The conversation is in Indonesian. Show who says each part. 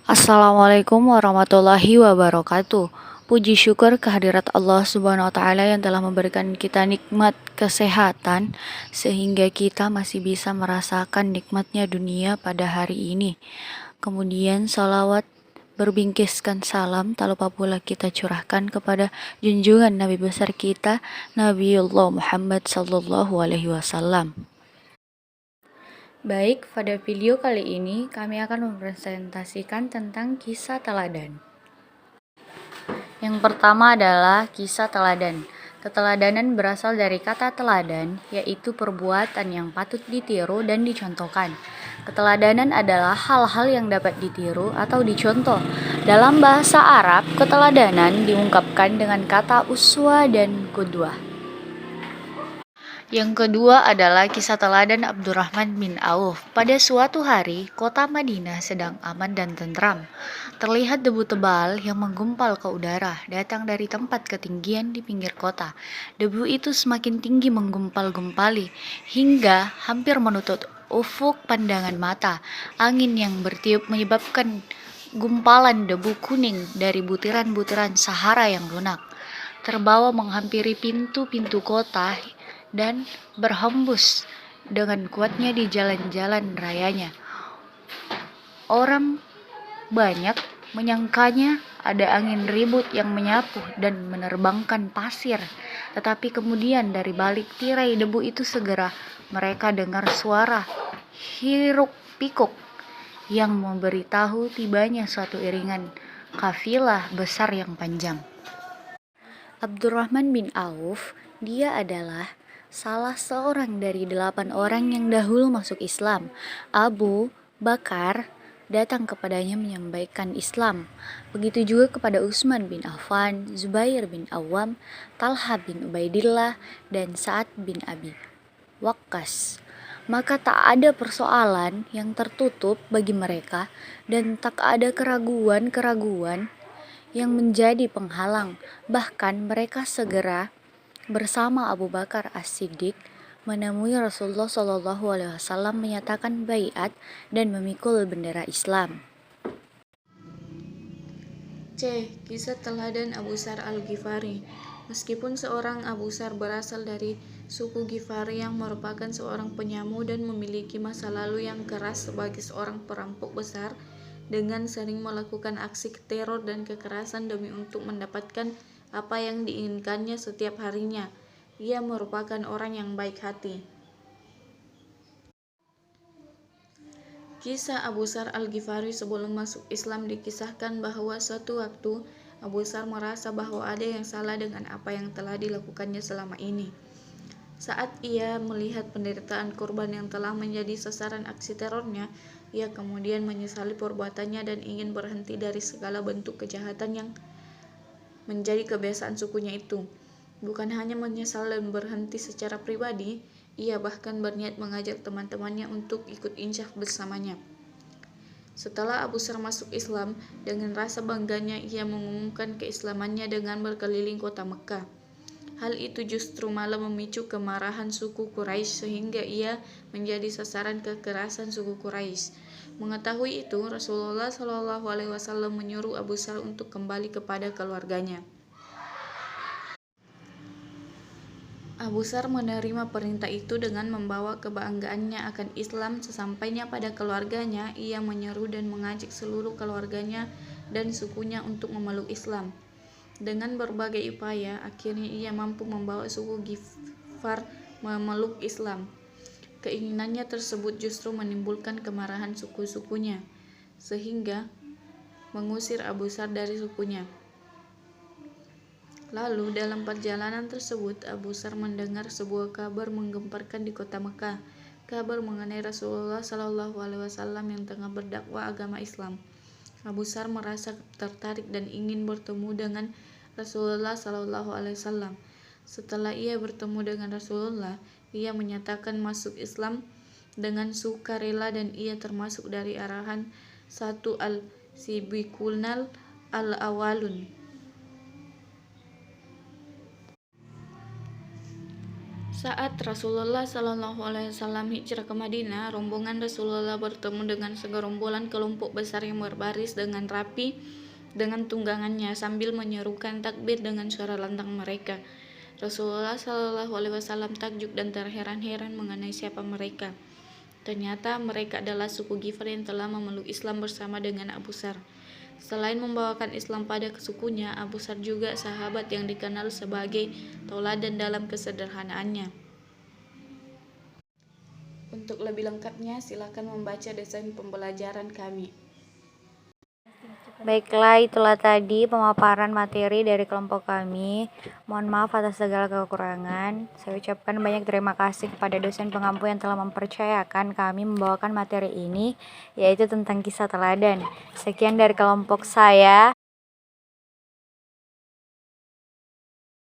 Speaker 1: Assalamualaikum warahmatullahi wabarakatuh. Puji syukur kehadirat Allah Subhanahu wa taala yang telah memberikan kita nikmat kesehatan sehingga kita masih bisa merasakan nikmatnya dunia pada hari ini. Kemudian salawat berbingkiskan salam tak lupa pula kita curahkan kepada junjungan Nabi besar kita Nabiullah Muhammad sallallahu alaihi wasallam. Baik, pada video kali ini kami akan mempresentasikan tentang kisah teladan. Yang pertama adalah kisah teladan. Keteladanan berasal dari kata teladan, yaitu perbuatan yang patut ditiru dan dicontohkan. Keteladanan adalah hal-hal yang dapat ditiru atau dicontoh. Dalam bahasa Arab, keteladanan diungkapkan dengan kata uswa dan qudwah. Yang kedua adalah kisah teladan Abdurrahman bin Auf. Pada suatu hari, kota Madinah sedang aman dan tentram. Terlihat debu tebal yang menggumpal ke udara, datang dari tempat ketinggian di pinggir kota. Debu itu semakin tinggi menggumpal-gumpali, hingga hampir menutup ufuk pandangan mata. Angin yang bertiup menyebabkan gumpalan debu kuning dari butiran-butiran Sahara yang lunak terbawa menghampiri pintu-pintu kota dan berhembus dengan kuatnya di jalan-jalan rayanya. Orang banyak menyangkanya ada angin ribut yang menyapu dan menerbangkan pasir. Tetapi kemudian dari balik tirai debu itu segera mereka dengar suara hiruk pikuk yang memberitahu tibanya suatu iringan kafilah besar yang panjang. Abdurrahman bin Auf, dia adalah salah seorang dari 8 orang yang dahulu masuk Islam. Abu Bakar datang kepadanya menyampaikan Islam. Begitu juga kepada Utsman bin Affan, Zubair bin Awam, Talha bin Ubaidillah, dan Sa'ad bin Abi Waqqas. Maka tak ada persoalan yang tertutup bagi mereka dan tak ada keraguan-keraguan yang menjadi penghalang. Bahkan mereka segera bersama Abu Bakar As-Siddiq menemui Rasulullah SAW menyatakan baiat dan memikul bendera Islam.
Speaker 2: C. Kisah teladan Abu Sar al-Ghifari. Meskipun seorang Abu Sar berasal dari suku Ghifari yang merupakan seorang penyamu dan memiliki masa lalu yang keras sebagai seorang perampok besar dengan sering melakukan aksi teror dan kekerasan demi untuk mendapatkan apa yang diinginkannya setiap harinya, ia merupakan orang yang baik hati. Kisah Abu Sar al-Ghifari sebelum masuk Islam dikisahkan bahwa suatu waktu Abu Sar merasa bahwa ada yang salah dengan apa yang telah dilakukannya selama ini. Saat ia melihat penderitaan korban yang telah menjadi sasaran aksi terornya, ia kemudian menyesali perbuatannya dan ingin berhenti dari segala bentuk kejahatan yang menjadi kebiasaan sukunya itu. Bukan hanya menyesal dan berhenti secara pribadi, ia bahkan berniat mengajak teman-temannya untuk ikut insyaf bersamanya. Setelah Abu Sar masuk Islam, dengan rasa bangganya ia mengumumkan keislamannya dengan berkeliling kota Mekah. Hal itu justru malah memicu kemarahan suku Quraisy sehingga ia menjadi sasaran kekerasan suku Quraisy. Mengetahui itu, Rasulullah SAW menyuruh Abu Sar untuk kembali kepada keluarganya. Abu Sar menerima perintah itu dengan membawa kebanggaannya akan Islam. Sesampainya pada keluarganya, ia menyeru dan mengajak seluruh keluarganya dan sukunya untuk memeluk Islam. Dengan berbagai upaya, akhirnya ia mampu membawa suku Ghifar memeluk Islam. Keinginannya tersebut justru menimbulkan kemarahan suku-sukunya, sehingga mengusir Abu Sar dari sukunya. Lalu dalam perjalanan tersebut, Abu Sar mendengar sebuah kabar menggemparkan di kota Mekah. Kabar mengenai Rasulullah SAW yang tengah berdakwah agama Islam. Abu Sar merasa tertarik dan ingin bertemu dengan Rasulullah SAW. Setelah ia bertemu dengan Rasulullah, ia menyatakan masuk Islam dengan sukarela dan ia termasuk dari arahan satu al-Sibiqunal al-Awalun. Saat Rasulullah Shallallahu Alaihi Wasallam hijrah ke Madinah, rombongan Rasulullah bertemu dengan segerombolan kelompok besar yang berbaris dengan rapi dengan tunggangannya sambil menyerukan takbir dengan suara lantang mereka. Rasulullah Shallallahu Alaihi Wasallam takjub dan terheran-heran mengenai siapa mereka. Ternyata mereka adalah suku Ghifar yang telah memeluk Islam bersama dengan Abu Sar. Selain membawakan Islam pada sukunya, Abu Sar juga sahabat yang dikenal sebagai tauladan dalam kesederhanaannya. Untuk lebih lengkapnya, silakan membaca desain pembelajaran kami.
Speaker 1: Baiklah, itulah tadi pemaparan materi dari kelompok kami. Mohon maaf atas segala kekurangan. Saya ucapkan banyak terima kasih kepada dosen pengampu yang telah mempercayakan kami membawakan materi ini, yaitu tentang kisah teladan. Sekian dari kelompok saya.